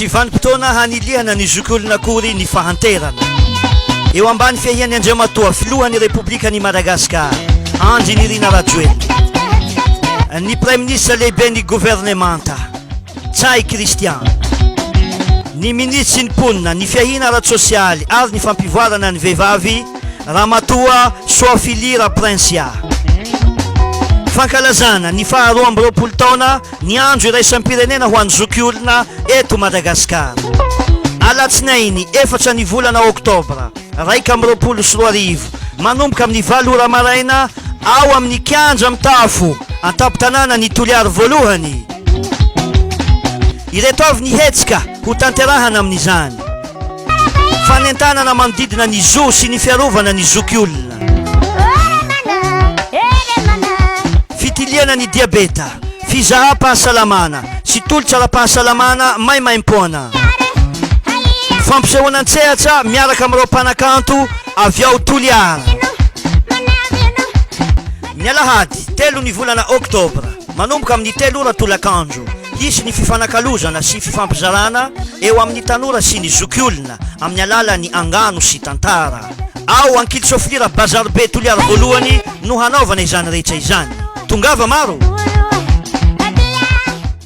Sy vanim-potoana hanilihana ny zokiolon'akory ny fahanterana eo ambany fiahiany Andriamatoa filohan'ny Repoblikan'i Madagasikara Andry Nirina Rajoelina, ny Premier ministre lehiben'ny gouvernementa Tsay Christian, ny ministre sy ny mponina ny fiahina ara-tsosialy ary ny fampivoarana ny vehivavy Ramatoa Soafili Raprintsia. Fankalazana ny faharoa amby roapolo taona ny andro iraisam-pirenena ho an'ny zokiolona eto Madagasikara. Alatsinainy 4 ny volana Oktobra 2024 manomboka amin'ny 8 ora maraina ao amin'ny kianja amin'ny tafo an-tampon-tanàna ny Toliary voalohany. Ireto avy ny hetsika ho tanterahana amin'izany: fanentanana manodidina ny zo sy ny fiarovana ny zokiolona, fitiliana ny diabeta, fizaham-pahasalamana sy tolotra ara-pahasalamana maimaim-poana, fampisehoana an-tsehatra miaraka amin'ireo mpanakanto avy ao Toliara. Ny alahady 3 ny volana Oktobra manomboka amin'ny 3 ora tolakandro hisy ny fifanakalozana sy fifampizarana eo amin'ny tanora sy ny zokiolona amin'ny alalan'ny angano sy tantara. Ao ankily Sofilira Bazarbe Toliara voalohany no hanaovana izany rehetra izany. Tongava maro!